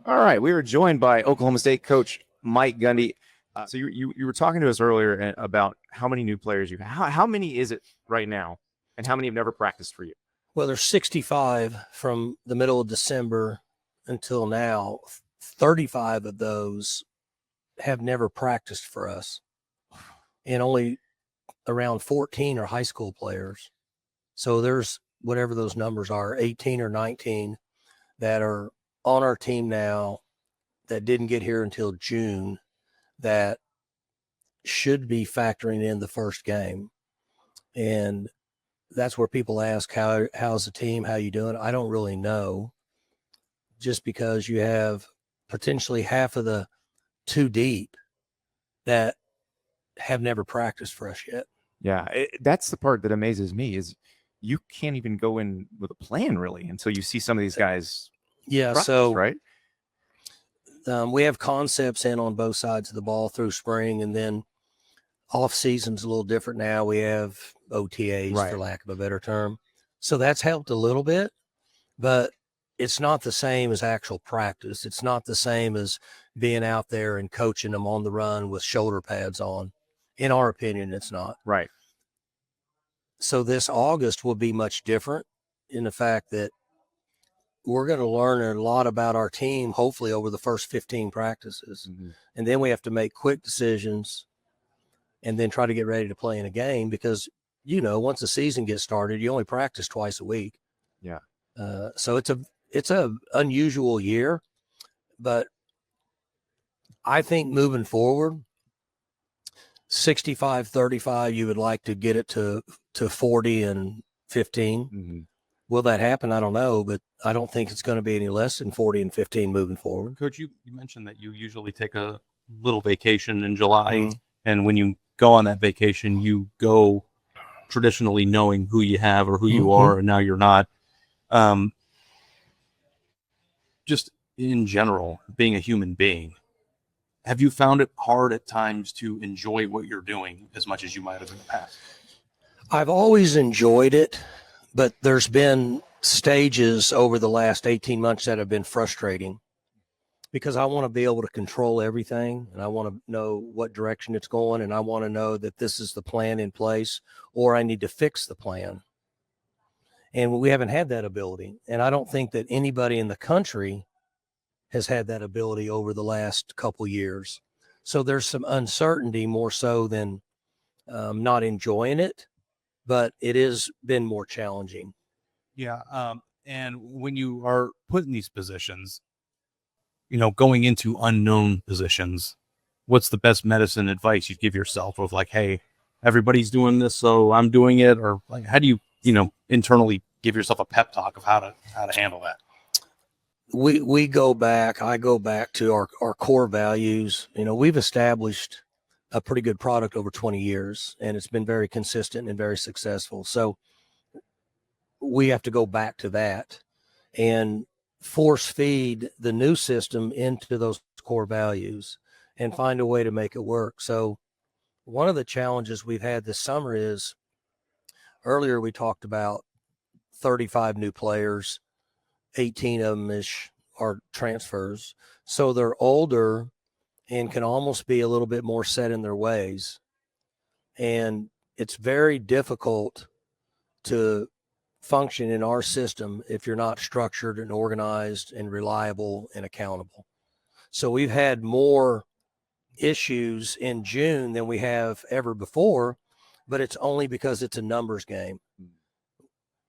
All right, we were joined by Oklahoma State coach Mike Gundy. So you were talking to us earlier about how many new players you have. How many is it right now, and how many have never practiced for you? Well, there's 65 from the middle of December until now. 35 of those have never practiced for us, and only around 14 are high school players. So there's whatever those numbers are, 18 or 19 that are on our team now that didn't get here until June that should be factoring in the first game. And that's where people ask, how's the team? How you doing? I don't really know, just because you have potentially half of the two deep that have never practiced for us yet. Yeah, that's the part that amazes me is you can't even go in with a plan really until you see some of these guys. Yeah, practice, so right. We have concepts in on both sides of the ball through spring, and then off season's a little different now. We have OTAs, Right. for lack of a better term. So that's helped a little bit, but it's not the same as actual practice. It's not the same as being out there and coaching them on the run with shoulder pads on. In our opinion, it's not. Right. So this August will be much different in the fact that we're going to learn a lot about our team, hopefully over the first 15 practices. Mm-hmm. And then we have to make quick decisions and then try to get ready to play in a game because, once the season gets started, you only practice twice a week. Yeah. So it's a unusual year, but I think moving forward, 65-35, you would like to get it to 40 and 15. Mm-hmm. Will that happen? I don't know, but I don't think it's going to be any less than 40 and 15 moving forward. Coach, you mentioned that you usually take a little vacation in July, and when you go on that vacation, you go traditionally knowing who you have or who you are, and now you're not. Just in general, being a human being, have you found it hard at times to enjoy what you're doing as much as you might have in the past? I've always enjoyed it, but there's been stages over the last 18 months that have been frustrating because I want to be able to control everything, and I want to know what direction it's going, and I want to know that this is the plan in place, or I need to fix the plan. And we haven't had that ability. And I don't think that anybody in the country has had that ability over the last couple years. So there's some uncertainty more so than not enjoying it, but it has been more challenging. Yeah. And when you are put in these positions, going into unknown positions, what's the best medicine advice you'd give yourself of like, hey, everybody's doing this, so I'm doing it? Or like, how do you, internally give yourself a pep talk of how to handle that? I go back to our core values. We've established a pretty good product over 20 years, and it's been very consistent and very successful. So we have to go back to that and force feed the new system into those core values and find a way to make it work. So one of the challenges we've had this summer is, earlier we talked about 35 new players, 18 of them are transfers. So they're older and can almost be a little bit more set in their ways. And it's very difficult to function in our system if you're not structured and organized and reliable and accountable. So we've had more issues in June than we have ever before, but it's only because it's a numbers game.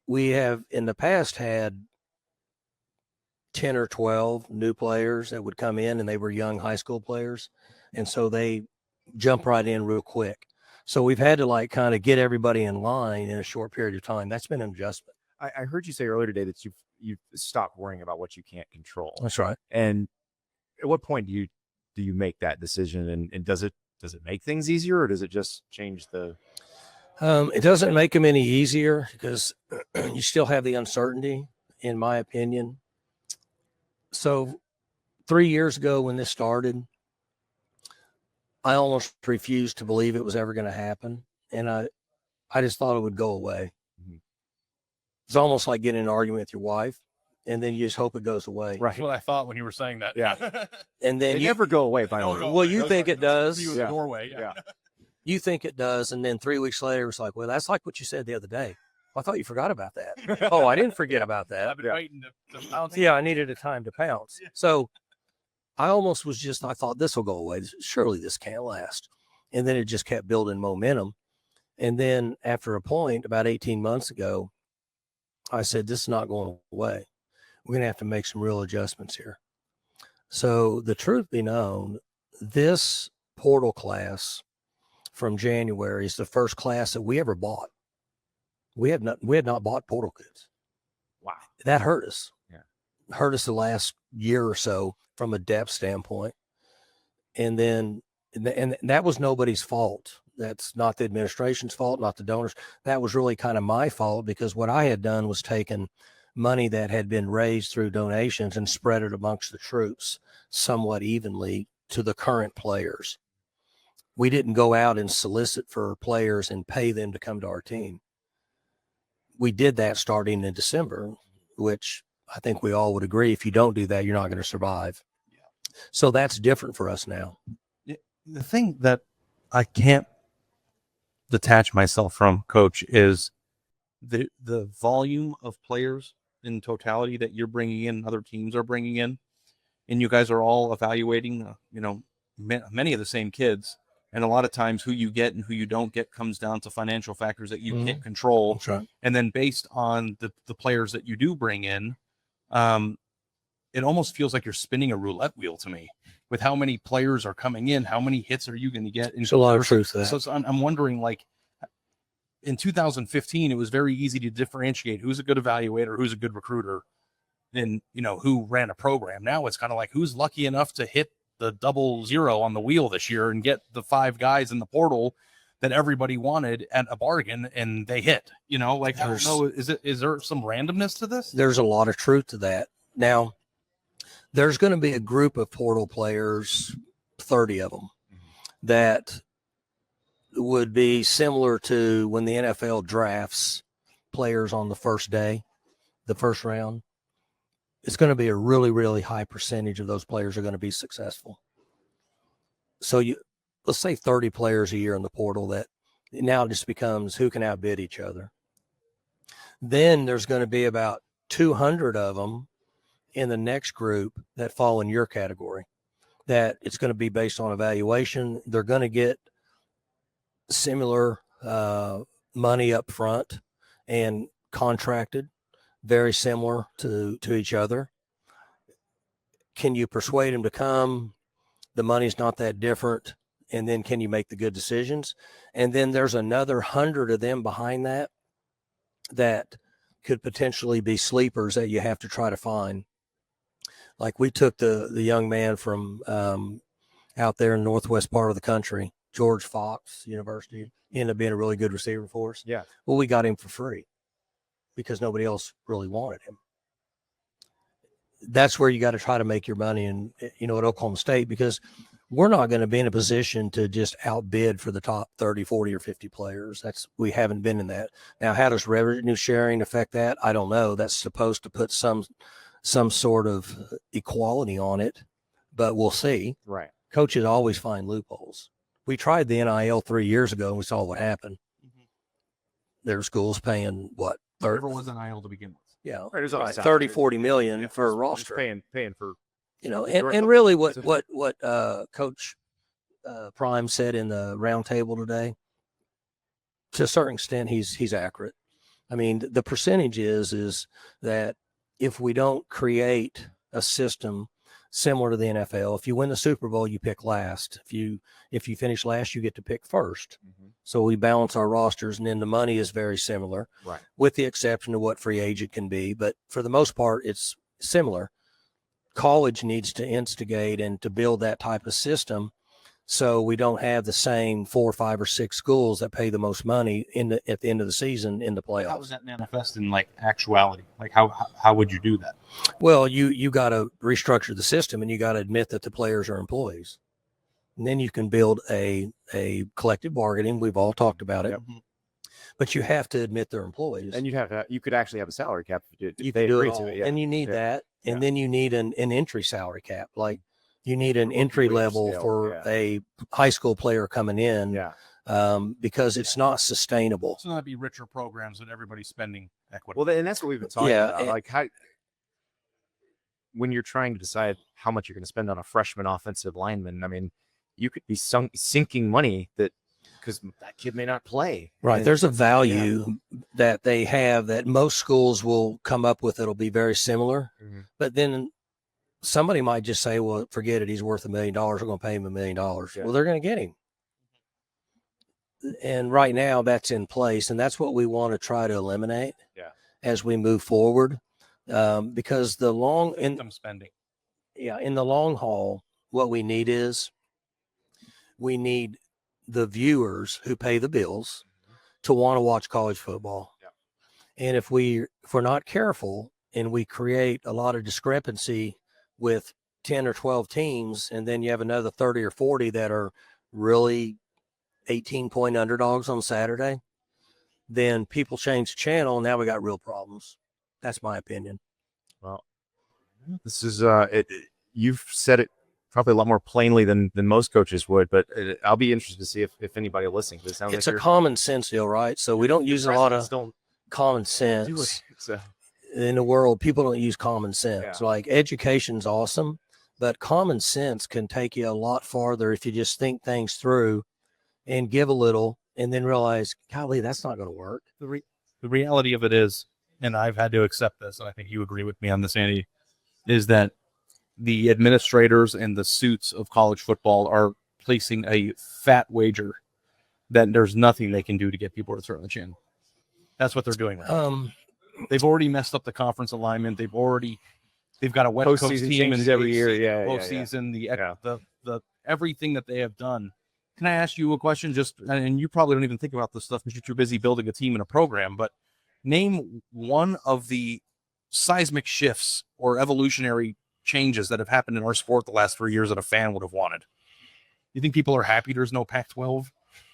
We have in the past had 10 or 12 new players that would come in, and they were young high school players. And so they jump right in real quick. So we've had to kind of get everybody in line in a short period of time. That's been an adjustment. I heard you say earlier today that you've stopped worrying about what you can't control. That's right. And at what point do you make that decision? And does it make things easier, or does it just change the? It doesn't make them any easier because you still have the uncertainty, in my opinion. So 3 years ago when this started, I almost refused to believe it was ever going to happen. And I just thought it would go away. Mm-hmm. It's almost like getting in an argument with your wife. and then you just hope it goes away. Right. That's what I thought when you were saying that. Yeah. And then They you never go away finally. Well, you think it does. Through Yeah. the doorway. Yeah. you think it does, and then 3 weeks later it's like, well, that's like what you said the other day. I thought you forgot about that. Oh, I didn't forget about that. I've been Yeah. waiting to pounce. Yeah, I needed a time to pounce. So I almost was just, I thought this will go away. Surely this can't last. And then it just kept building momentum. And then after a point, about 18 months ago, I said, this is not going away. We're going to have to make some real adjustments here. So the truth be known, this portal class from January is the first class that we ever bought. We had not bought portal kids. Wow. That hurt us. Yeah. Hurt us the last year or so from a depth standpoint. And then, and that was nobody's fault. That's not the administration's fault, not the donors. That was really kind of my fault, because what I had done was taken money that had been raised through donations and spread it amongst the troops somewhat evenly to the current players. We didn't go out and solicit for players and pay them to come to our team. We did that starting in December, which I think we all would agree, if you don't do that, you're not going to survive. Yeah. So that's different for us now. The thing that I can't detach myself from, Coach, is the volume of players in totality that you're bringing in, other teams are bringing in, and you guys are all evaluating, many of the same kids. And a lot of times who you get and who you don't get comes down to financial factors that you can't control. That's right. And then based on the players that you do bring in, it almost feels like you're spinning a roulette wheel to me with how many players are coming in, how many hits are you going to get? There's a lot of truth to that. So I'm wondering, like, in 2015, it was very easy to differentiate who's a good evaluator, who's a good recruiter, and, who ran a program. Now it's kind of like, who's lucky enough to hit the 00 on the wheel this year and get the 5 guys in the portal that everybody wanted at a bargain, and they hit, I don't know. Is there some randomness to this? There's a lot of truth to that. Now, there's going to be a group of portal players, 30 of them, that would be similar to when the NFL drafts players on the first day, the first round. It's going to be a really, really high percentage of those players are going to be successful. So let's say 30 players a year in the portal, that now just becomes who can outbid each other. Then there's going to be about 200 of them in the next group that fall in your category, that it's going to be based on evaluation. They're going to get similar money up front and contracted, very similar to each other. Can you persuade them to come? The money's not that different. And then can you make the good decisions? And then there's another 100 of them behind that could potentially be sleepers that you have to try to find. Like we took the young man from out there in the northwest part of the country, George Fox University, ended up being a really good receiver for us. Yeah. Well, we got him for free because nobody else really wanted him. That's where you got to try to make your money at Oklahoma State, because we're not going to be in a position to just outbid for the top 30, 40, or 50 players. We haven't been in that. Now, how does revenue sharing affect that? I don't know. That's supposed to put some sort of equality on it, but we'll see. Right. Coaches always find loopholes. We tried the NIL 3 years ago and we saw what happened. There were schools paying what? Never was an IL to begin with. Yeah, Right, there's always 30, 40 million for a roster. Paying for And really what Coach Prime said in the roundtable today, to a certain extent, he's accurate. I mean, the percentage is that if we don't create a system similar to the NFL, if you win the Super Bowl, you pick last. If you finish last, you get to pick first. So we balance our rosters, and then the money is very similar, right, with the exception of what free agent can be. But for the most part, it's similar. College needs to instigate and to build that type of system, so we don't have the same 4, 5, or 6 schools that pay the most money at the end of the season in the playoffs. How does that manifest in actuality? Like how would you do that? Well, you got to restructure the system, and you got to admit that the players are employees. And then you can build a collective bargaining. We've all talked about it. Yep. But you have to admit they're employees. And you could actually have a salary cap if you they can do it agree all. to it. Yeah. And you need Yeah. that. And Yeah. then you need an entry salary cap. Like you need an Rookie entry wage level scale, for yeah. a high school player coming in. Yeah. Because it's not sustainable. So that'd be richer programs that everybody's spending equity. Well, and that's what we've been talking Yeah, about. and- Like when you're trying to decide how much you're going to spend on a freshman offensive lineman, I mean, you could be sinking money because that kid may not play. Right. And There's a value that they have that most schools will come up with. It'll be very similar. Mhm. But then somebody might just say, well, forget it. He's worth $1 million. We're going to pay him $1 million. Yeah. Well, they're going to get him. And right now that's in place. And that's what we want to try to eliminate as we move forward. Because Them spending. in the long haul, what we need is we need the viewers who pay the bills to want to watch college football. Yeah. And if we're not careful and we create a lot of discrepancy with 10 or 12 teams, and then you have another 30 or 40 that are really 18-point underdogs on Saturday, then people change the channel. And now we got real problems. That's my opinion. Well, this is you've said it probably a lot more plainly than most coaches would, but I'll be interested to see if anybody listening. It sounds It's like a common sense deal, right? So we don't use a lot of don't common do sense. it. So In the world, people don't use common sense. Yeah. Like education's awesome, but common sense can take you a lot farther if you just think things through and give a little and then realize, golly, that's not going to work. The reality of it is, and I've had to accept this, and I think you agree with me on this, Andy, is that the administrators and the suits of college football are placing a fat wager that there's nothing they can do to get people to turn the chin. That's what they're doing right now. They've already messed up the conference alignment. They've got a West Coast Postseason team changes in every year. Yeah, postseason. Yeah. The everything that they have done. Can I ask you a question? And you probably don't even think about this stuff because you're too busy building a team and a program. But name one of the seismic shifts or evolutionary changes that have happened in our sport the last 3 years that a fan would have wanted. You think people are happy there's no Pac-12,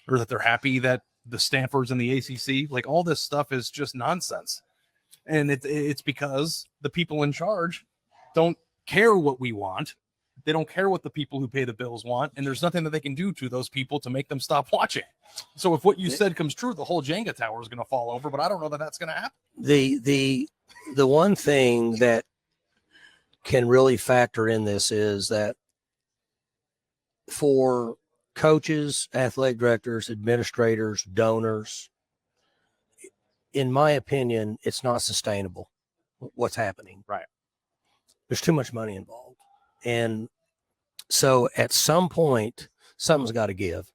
or that they're happy that the Stanfords and the ACC? Like, all this stuff is just nonsense. And it's because the people in charge don't care what we want. They don't care what the people who pay the bills want. And there's nothing that they can do to those people to make them stop watching. So if what you said comes true, the whole Jenga tower is going to fall over, but I don't know that that's going to happen. The one thing that can really factor in this is that for coaches, athletic directors, administrators, donors, in my opinion, it's not sustainable what's happening. Right. There's too much money involved. And so at some point, something's got to give,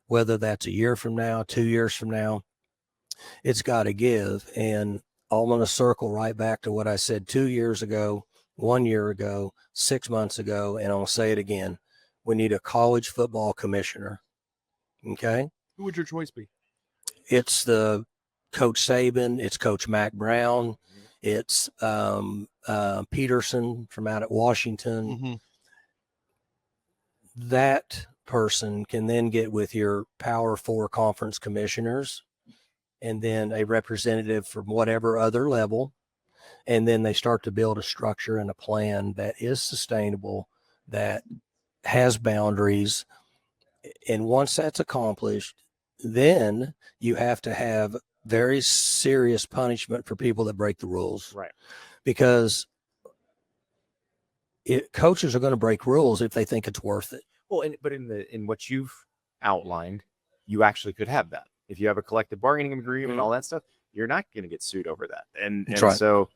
whether that's a year from now, 2 years from now, it's got to give. And I'm going to circle right back to what I said 2 years ago, 1 year ago, 6 months ago, and I'll say it again. We need a college football commissioner. Okay. Who would your choice be? It's the Coach Saban. It's Coach Mac Brown. It's Peterson from out at Washington. Mm-hmm. That person can then get with your Power 4 conference commissioners and then a representative from whatever other level. And then they start to build a structure and a plan that is sustainable, that has boundaries. And once that's accomplished, then you have to have very serious punishment for people that break the rules. Right. Because coaches are going to break rules if they think it's worth it. Well, but in what you've outlined, you actually could have that. If you have a collective bargaining agreement and all that stuff, you're not going to get sued over that. And right. So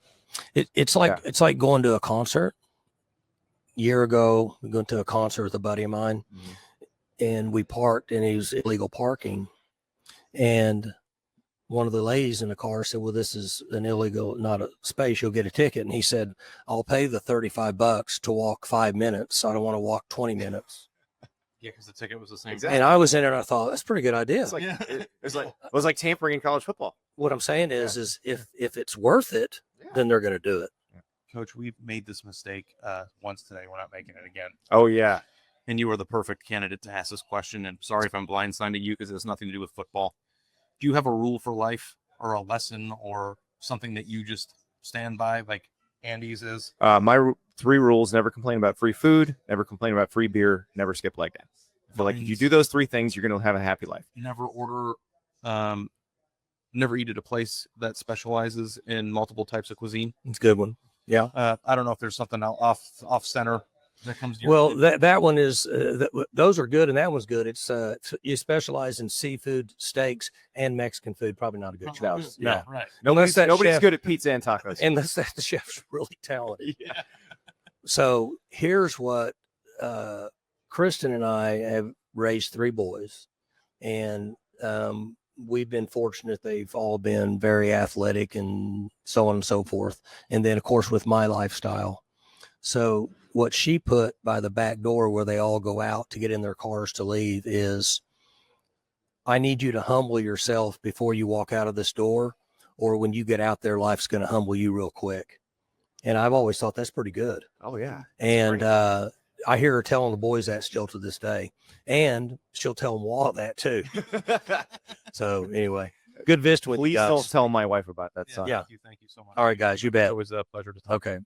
it's like going to a concert. A year ago, we went to a concert with a buddy of mine, and we parked, and he was illegal parking. And one of the ladies in the car said, well, this is an illegal, not a space. You'll get a ticket. And he said, I'll pay the $35 to walk 5 minutes. I don't want to walk 20 minutes. Yeah, because the ticket was the same. Exactly. And I was in there and I thought, that's a pretty good idea. it's like, it was like tampering in college football. What I'm saying is if it's worth it, then they're going to do it. Coach, we've made this mistake once today. We're not making it again. Oh, yeah. And you are the perfect candidate to ask this question. And sorry if I'm blindsiding you because it has nothing to do with football. do you have a rule for life or a lesson or something that you just stand by, like Andy's is? My 3 rules: never complain about free food, never complain about free beer, never skip leg day. I feel like if you do those 3 things, you're going to have a happy life. Never order, never eat at a place that specializes in multiple types of cuisine. It's a good one. Yeah. I don't know if there's something off center that comes to your Well, mind. that one is those are good, and that one's good. It's you specialize in seafood, steaks, and Mexican food. Probably not a good choice. Yeah, right. Unless that Nobody's chef, good at pizza and tacos. unless that the chef's really talented. Yeah. So here's what Kristen and I have raised 3 boys, and we've been fortunate. They've all been very athletic and so on and so forth. And then, of course, with my lifestyle. So what she put by the back door where they all go out to get in their cars to leave is, I need you to humble yourself before you walk out of this door, or when you get out there, life's going to humble you real quick. And I've always thought that's pretty good. Oh yeah. And I hear her telling the boys that still to this day, and she'll tell them Walt that too. So anyway, good visiting with Please you guys. don't tell my wife about that, son. Yeah. Thank you so much. All right, guys, you bet. It was a pleasure to talk. Okay.